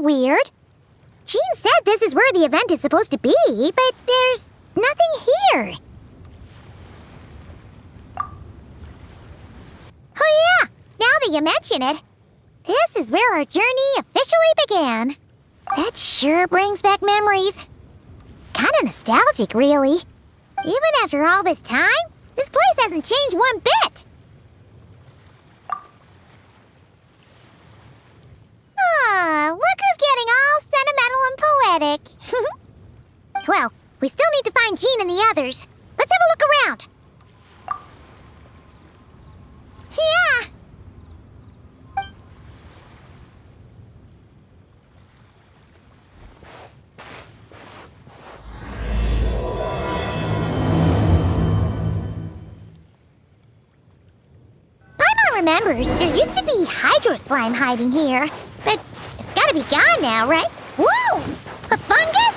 weird. Jean said this is where the event is supposed to be, but there's nothing here. Oh yeah, now that you mention it, this is where our journey officially began. That sure brings back memories. Kinda nostalgic, really. Even after all this time, this place hasn't changed one bit. Looker's getting all sentimental and poetic. Well, we still need to find Jean and the others. Let's have a look around. Yeah. Paimon remembers there used to be hydro slime hiding here, but it's gotta be gone now, right? Whoa! A fungus?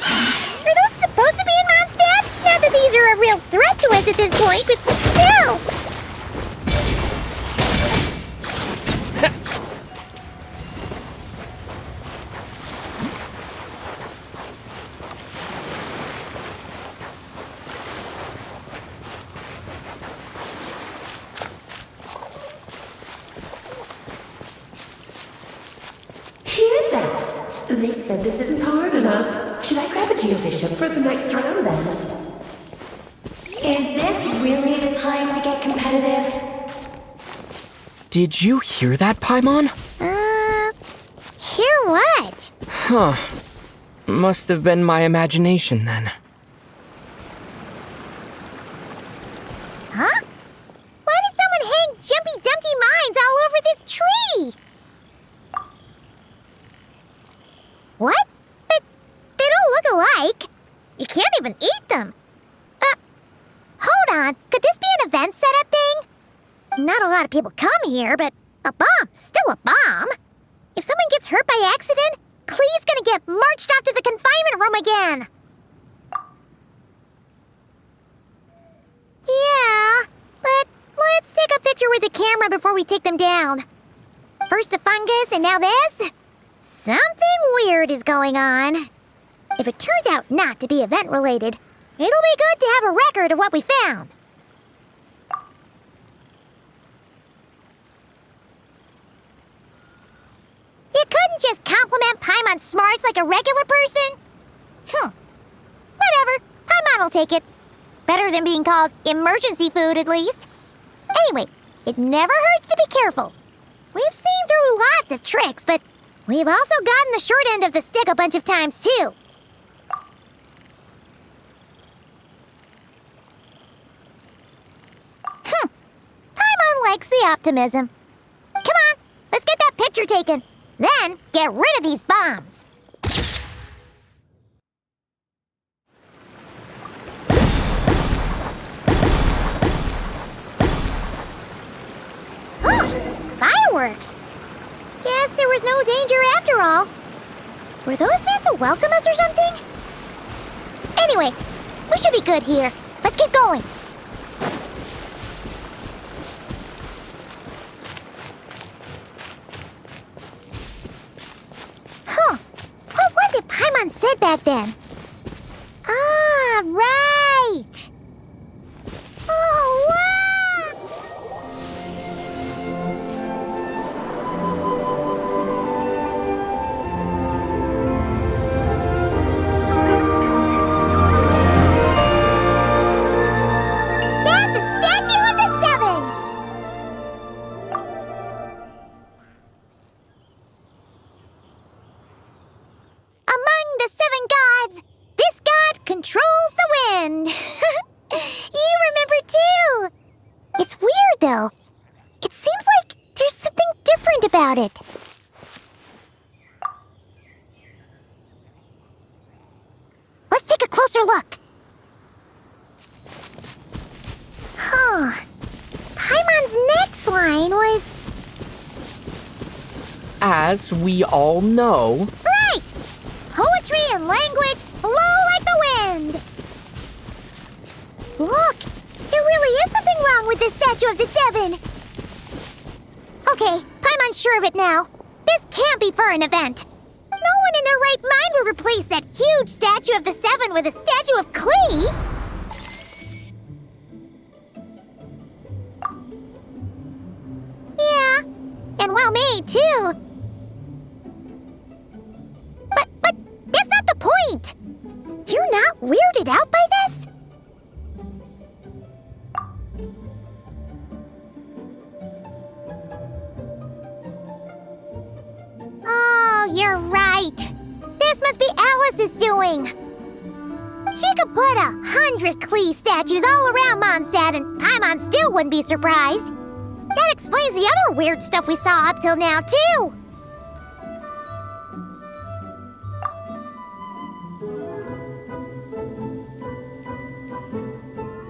Are those supposed to be in Mondstadt? Not that these are a real threat to us at this point, but still! They said this isn't hard enough. Should I grab a Geobishop for the next round then? Is this really the time to get competitive? Did you hear that, Paimon? Hear what? Huh. Must have been my imagination then. Huh? Why did someone hang Jumpy Dumpty mines all over this tree? What? But they don't look alike. You can't even eat them. Hold on. Could this be an event setup thing? Not a lot of people come here, but a bomb's still a bomb. If someone gets hurt by accident, Klee's gonna get marched off to the confinement room again. Yeah, but let's take a picture with the camera before we take them down. First the fungus, and now this? Something weird is going on. If it turns out not to be event-related, it'll be good to have a record of what we found. You couldn't just compliment Paimon's smarts like a regular person? Whatever. Paimon will take it. Better than being called emergency food, at least. Anyway, it never hurts to be careful. We've seen through lots of tricks, but we've also gotten the short end of the stick a bunch of times, too. Paimon likes the optimism. Come on, let's get that picture taken. Then, get rid of these bombs. Fireworks! Guess there was no danger after all. Were those meant to welcome us or something? Anyway, we should be good here. Let's keep going. What was it Paimon said back then? Ah, right! Oh, wow! That's a statue of the Seven! Among the seven gods, this god controls the wind. You remember too. It's weird though. It seems like there's something different about it. Let's take a closer look. Paimon's next line was... As we all know... Right! Poetry and language flow like the wind! Look! There really is something wrong with this statue of the Seven! Okay, Paimon's sure of it now. This can't be for an event. No one in their right mind would replace that huge statue of the Seven with a statue of Klee. Yeah, and well made, too. But that's not the point. You're not weirded out by this? Oh, you're right. This must be Alice's doing. She could put 100 Klee statues all around Mondstadt and Paimon still wouldn't be surprised. That explains the other weird stuff we saw up till now, too.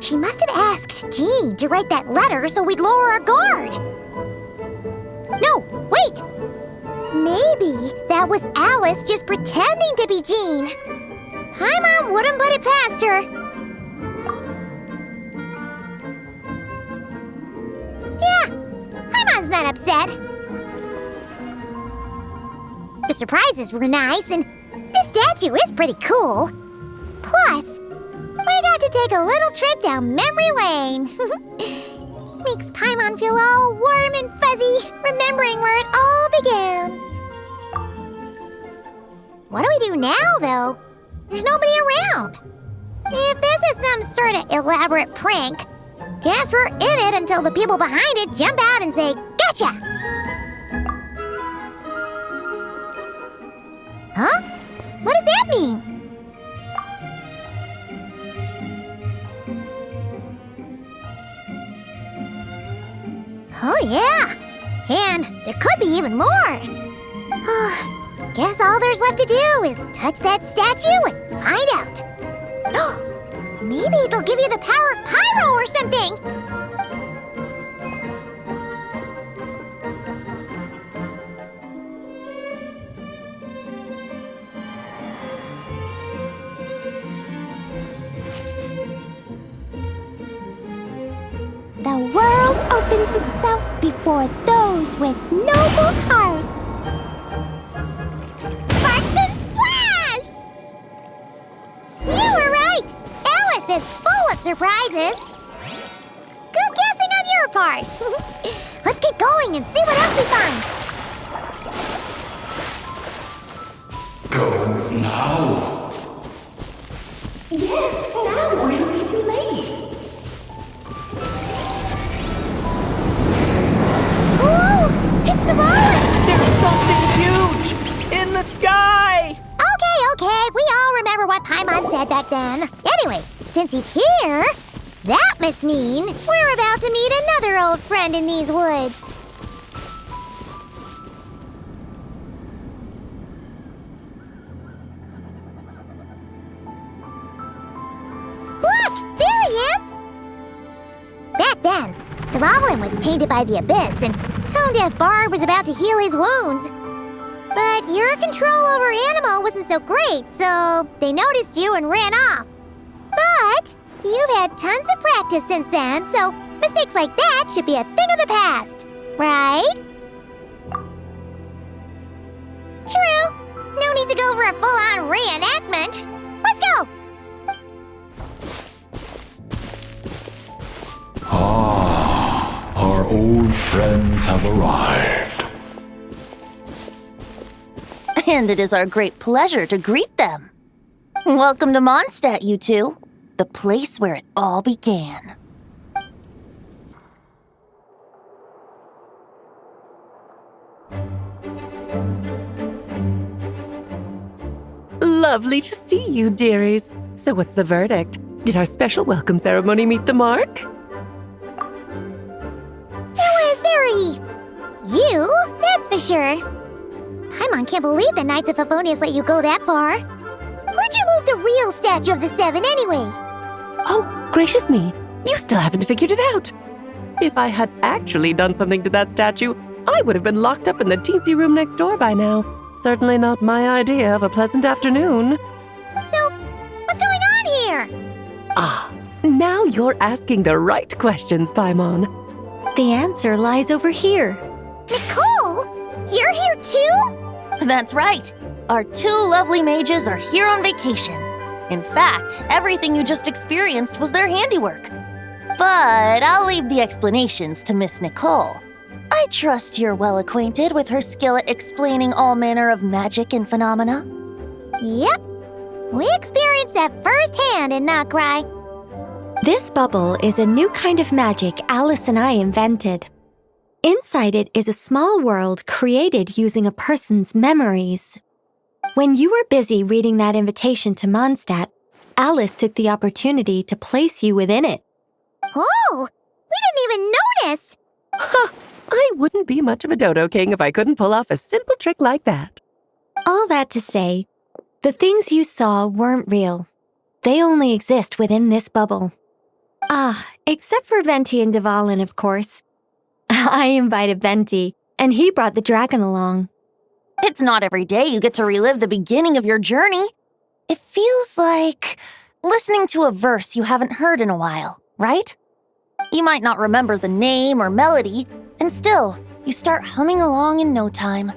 She must have asked Jean to write that letter so we'd lower our guard. No, wait! Maybe that was Alice just pretending to be Jean. Paimon wouldn't put it past her. Yeah, Paimon's not upset. The surprises were nice, and this statue is pretty cool. Plus, we got to take a little trip down memory lane. Makes Paimon feel all warm and fuzzy, remembering where it all began. What do we do now, though? There's nobody around. If this is some sort of elaborate prank, guess we're in it until the people behind it jump out and say, "Gotcha!" Huh? What does that mean? Oh, yeah. And there could be even more. Guess all there's left to do is touch that statue and find out. Maybe it'll give you the power of pyro or something. The world opens itself before those with noble hearts. Sparks and splash! You were right! Alice is full of surprises. Good guessing on your part. Let's keep going and see what else we find. Go now. Yes, now or it'll be too late. Ooh, it's the ball! There's something huge in the sky! Okay, we all remember what Paimon said back then. Anyway, since he's here, that must mean we're about to meet another old friend in these woods. Look, there he is! Back then, the Goblin was tainted by the Abyss, and Tone-Deaf Bard was about to heal his wounds. But your control over Animo wasn't so great, so they noticed you and ran off. But you've had tons of practice since then, so mistakes like that should be a thing of the past, right? True. No need to go for a full-on reenactment. Let's go! Our old friends have arrived. And it is our great pleasure to greet them. Welcome to Mondstadt, you two. The place where it all began. Lovely to see you, dearies. So what's the verdict? Did our special welcome ceremony meet the mark? It was very... you, that's for sure. Paimon can't believe the Knights of Favonius let you go that far. Where'd you move the real statue of the Seven anyway? Oh, gracious me. You still haven't figured it out. If I had actually done something to that statue, I would have been locked up in the teensy room next door by now. Certainly not my idea of a pleasant afternoon. So, what's going on here? Ah, now you're asking the right questions, Paimon. The answer lies over here. Nicole, you're here too? That's right. Our two lovely mages are here on vacation. In fact, everything you just experienced was their handiwork. But I'll leave the explanations to Miss Nicole. I trust you're well acquainted with her skill at explaining all manner of magic and phenomena. Yep. We experienced that firsthand in Notcry. This bubble is a new kind of magic Alice and I invented. Inside it is a small world created using a person's memories. When you were busy reading that invitation to Mondstadt, Alice took the opportunity to place you within it. Oh, we didn't even notice. I wouldn't be much of a Dodo King if I couldn't pull off a simple trick like that. All that to say, the things you saw weren't real. They only exist within this bubble. Except for Venti and Dvalin, of course. I invited Venti, and he brought the dragon along. It's not every day you get to relive the beginning of your journey. It feels like listening to a verse you haven't heard in a while, right? You might not remember the name or melody, and still, you start humming along in no time.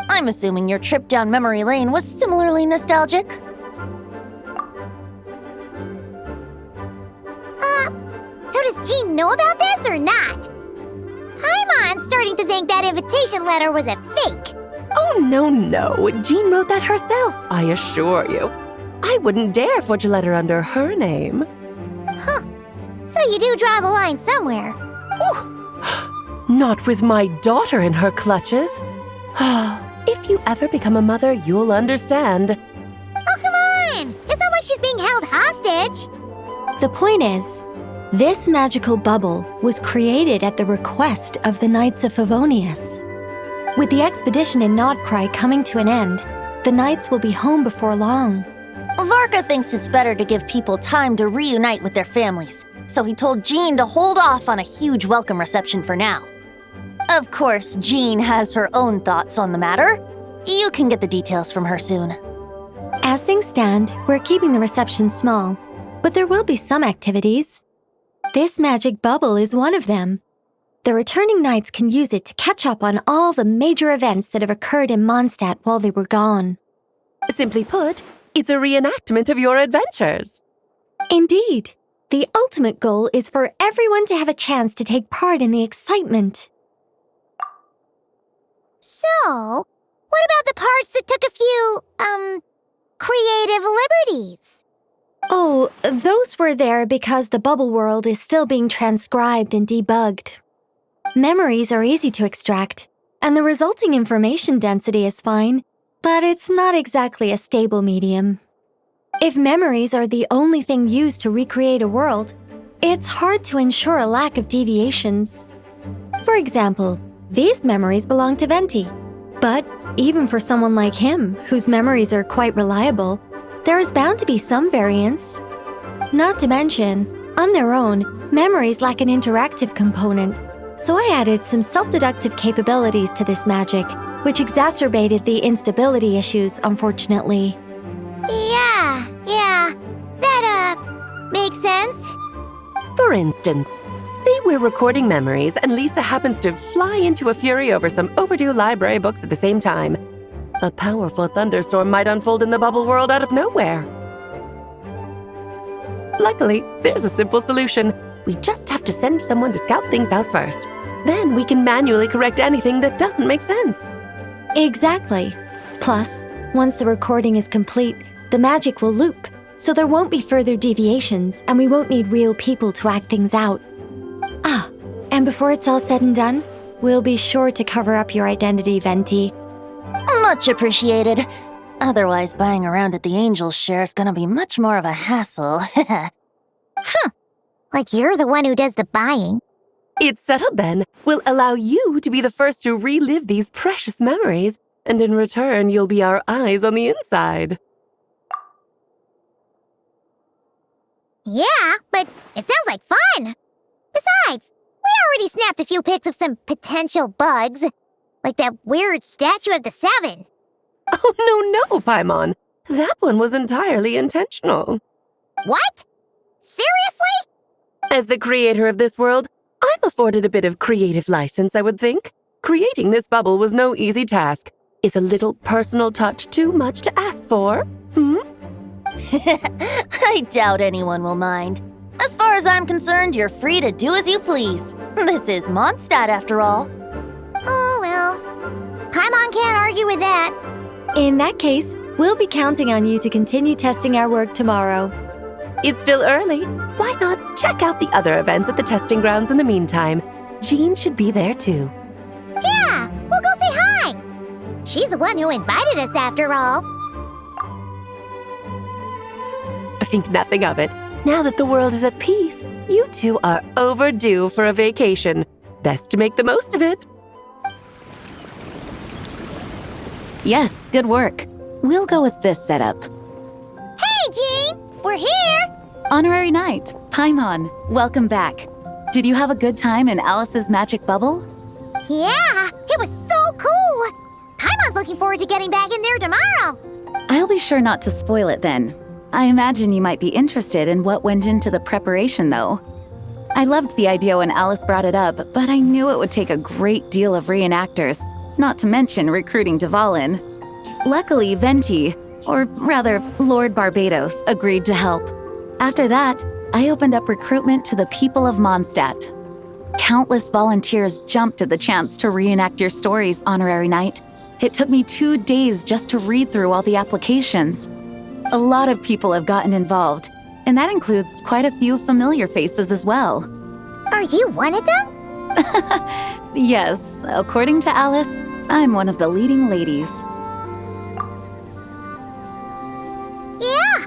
I'm assuming your trip down memory lane was similarly nostalgic. So does Jean know about this or not? I'm starting to think that invitation letter was a fake. Oh, no. Jean wrote that herself, I assure you. I wouldn't dare forge a letter under her name. Huh. So you do draw the line somewhere. Not with my daughter in her clutches. If you ever become a mother, you'll understand. Oh, come on! It's not like she's being held hostage. The point is, this magical bubble was created at the request of the Knights of Favonius. With the expedition in Notcry coming to an end, the Knights will be home before long. Varka thinks it's better to give people time to reunite with their families, so he told Jean to hold off on a huge welcome reception for now. Of course, Jean has her own thoughts on the matter. You can get the details from her soon. As things stand, we're keeping the reception small, but there will be some activities. This magic bubble is one of them. The returning knights can use it to catch up on all the major events that have occurred in Mondstadt while they were gone. Simply put, it's a reenactment of your adventures. Indeed. The ultimate goal is for everyone to have a chance to take part in the excitement. So, what about the parts that took a few, creative liberties? Oh, those were there because the bubble world is still being transcribed and debugged. Memories are easy to extract, and the resulting information density is fine, but it's not exactly a stable medium. If memories are the only thing used to recreate a world, it's hard to ensure a lack of deviations. For example, these memories belong to Venti, but even for someone like him, whose memories are quite reliable, there is bound to be some variance. Not to mention, on their own, memories lack an interactive component, so I added some self-deductive capabilities to this magic, which exacerbated the instability issues, unfortunately. Yeah, that, makes sense. For instance, say we're recording memories and Lisa happens to fly into a fury over some overdue library books at the same time. A powerful thunderstorm might unfold in the bubble world out of nowhere. Luckily, there's a simple solution. We just have to send someone to scout things out first. Then we can manually correct anything that doesn't make sense. Exactly. Plus, once the recording is complete, the magic will loop, so there won't be further deviations, and we won't need real people to act things out. And before it's all said and done, we'll be sure to cover up your identity, Venti. Much appreciated. Otherwise, buying around at the Angels share is gonna be much more of a hassle. Like you're the one who does the buying. It's settled then. We'll allow you to be the first to relive these precious memories, and in return, you'll be our eyes on the inside. Yeah, but it sounds like fun. Besides, we already snapped a few pics of some potential bugs. Like that weird statue of the Seven. Oh, no, Paimon. That one was entirely intentional. What? Seriously? As the creator of this world, I'm afforded a bit of creative license, I would think. Creating this bubble was no easy task. Is a little personal touch too much to ask for? I doubt anyone will mind. As far as I'm concerned, you're free to do as you please. This is Mondstadt, after all. Oh, well. Paimon can't argue with that. In that case, we'll be counting on you to continue testing our work tomorrow. It's still early. Why not check out the other events at the testing grounds in the meantime? Jean should be there too. Yeah, we'll go say hi. She's the one who invited us after all. I think nothing of it. Now that the world is at peace, you two are overdue for a vacation. Best to make the most of it. Yes, good work. We'll go with this setup. Hey, Jean! We're here! Honorary Knight, Paimon, welcome back. Did you have a good time in Alice's magic bubble? Yeah, it was so cool! Paimon's looking forward to getting back in there tomorrow. I'll be sure not to spoil it then. I imagine you might be interested in what went into the preparation, though. I loved the idea when Alice brought it up, but I knew it would take a great deal of reenactors, not to mention recruiting Dvalin. Luckily, Venti, or rather, Lord Barbados, agreed to help. After that, I opened up recruitment to the people of Mondstadt. Countless volunteers jumped at the chance to reenact your stories, Honorary Knight. It took me 2 days just to read through all the applications. A lot of people have gotten involved, and that includes quite a few familiar faces as well. Are you one of them? Yes, according to Alice, I'm one of the leading ladies. Yeah,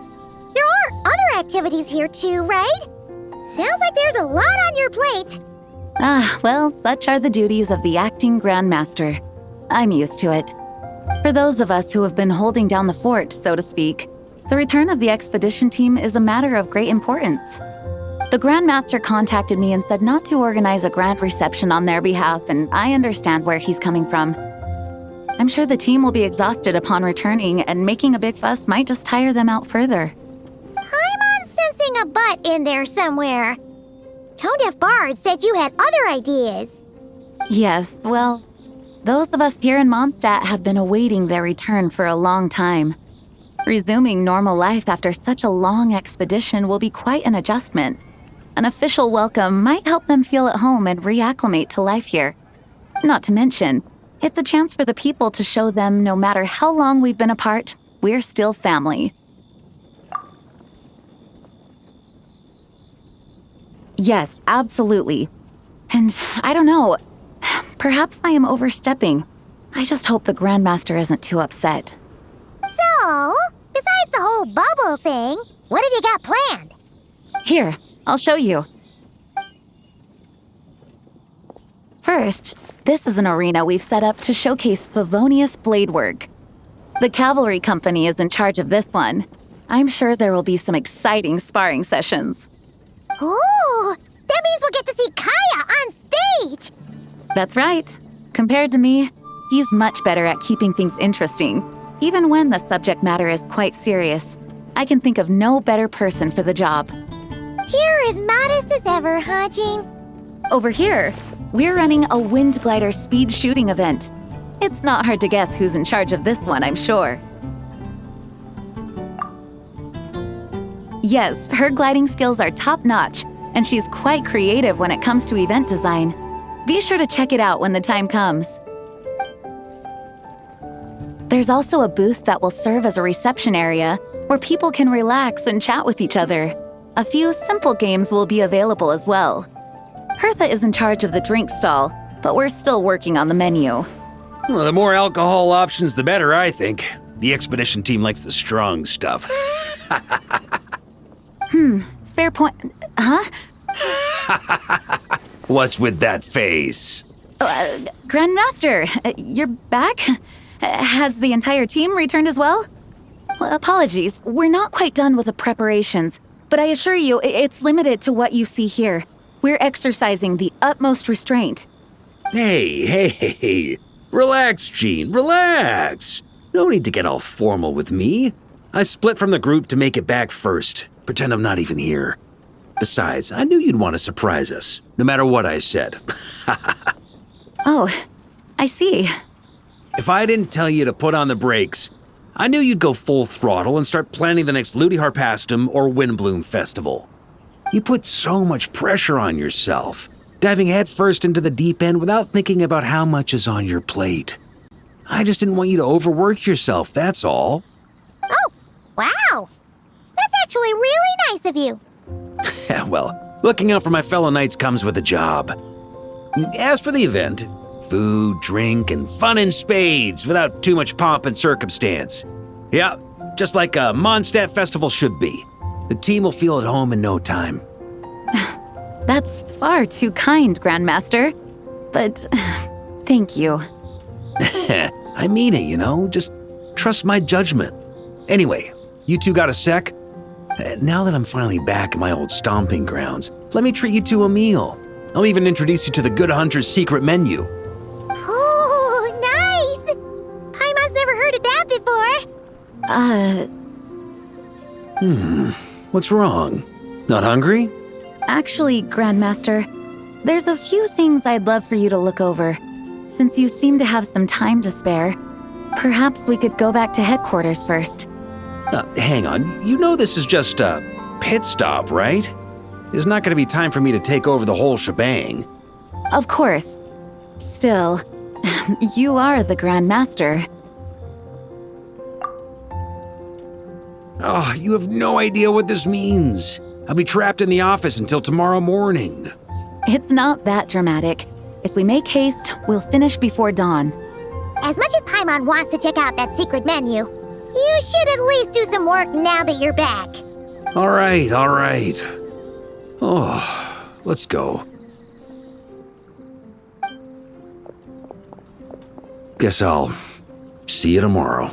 there are other activities here too, right? Sounds like there's a lot on your plate. Well, such are the duties of the acting Grandmaster. I'm used to it. For those of us who have been holding down the fort, so to speak, the return of the expedition team is a matter of great importance. The Grandmaster contacted me and said not to organize a grand reception on their behalf, and I understand where he's coming from. I'm sure the team will be exhausted upon returning, and making a big fuss might just tire them out further. I'm sensing a butt in there somewhere. Tone-deaf Bard said you had other ideas. Yes, well, those of us here in Mondstadt have been awaiting their return for a long time. Resuming normal life after such a long expedition will be quite an adjustment. An official welcome might help them feel at home and reacclimate to life here. Not to mention, it's a chance for the people to show them no matter how long we've been apart, we're still family. Yes, absolutely. And I don't know, perhaps I am overstepping. I just hope the Grandmaster isn't too upset. So, besides the whole bubble thing, what have you got planned? Here, I'll show you. First, this is an arena we've set up to showcase Favonius blade work. The cavalry company is in charge of this one. I'm sure there will be some exciting sparring sessions. Ooh, that means we'll get to see Kaya on stage! That's right. Compared to me, he's much better at keeping things interesting, even when the subject matter is quite serious. I can think of no better person for the job. You're as modest as ever, huh, Jean? Over here, we're running a wind glider speed shooting event. It's not hard to guess who's in charge of this one, I'm sure. Yes, her gliding skills are top-notch, and she's quite creative when it comes to event design. Be sure to check it out when the time comes. There's also a booth that will serve as a reception area where people can relax and chat with each other. A few simple games will be available as well. Hertha is in charge of the drink stall, but we're still working on the menu. Well, the more alcohol options, the better, I think. The expedition team likes the strong stuff. Fair point. Huh? What's with that face? Grandmaster, you're back? Has the entire team returned as well? Well, apologies, we're not quite done with the preparations, but I assure you it's limited to what you see here. We're exercising the utmost restraint. Hey. Relax, Jean, relax. No need to get all formal with me. I split from the group to make it back first. Pretend I'm not even here. Besides, I knew you'd want to surprise us, no matter what I said. Oh, I see. if I didn't tell you to put on the brakes, I knew you'd go full throttle and start planning the next Ludi Harpastum or Windbloom Festival. You put so much pressure on yourself, diving headfirst into the deep end without thinking about how much is on your plate. I just didn't want you to overwork yourself, that's all. Oh, wow. That's actually really nice of you. Well, looking out for my fellow knights comes with a job. As for the event, food, drink, and fun in spades without too much pomp and circumstance. Yeah, just like a Mondstadt festival should be. The team will feel at home in no time. That's far too kind, Grandmaster. But thank you. I mean it, you know? Just trust my judgment. Anyway, you two got a sec? Now that I'm finally back in my old stomping grounds, let me treat you to a meal. I'll even introduce you to the Good Hunter's secret menu. Oh, nice! Paimon's never heard of that before. What's wrong? Not hungry? Actually, Grandmaster, there's a few things I'd love for you to look over. Since you seem to have some time to spare, perhaps we could go back to headquarters first. Hang on, you know this is just a pit stop, right? There's not going to be time for me to take over the whole shebang. Of course. Still, you are the Grandmaster. Oh, you have no idea what this means. I'll be trapped in the office until tomorrow morning. It's not that dramatic. If we make haste, we'll finish before dawn. As much as Paimon wants to check out that secret menu, you should at least do some work now that you're back. All right. Oh, let's go. Guess I'll see you tomorrow.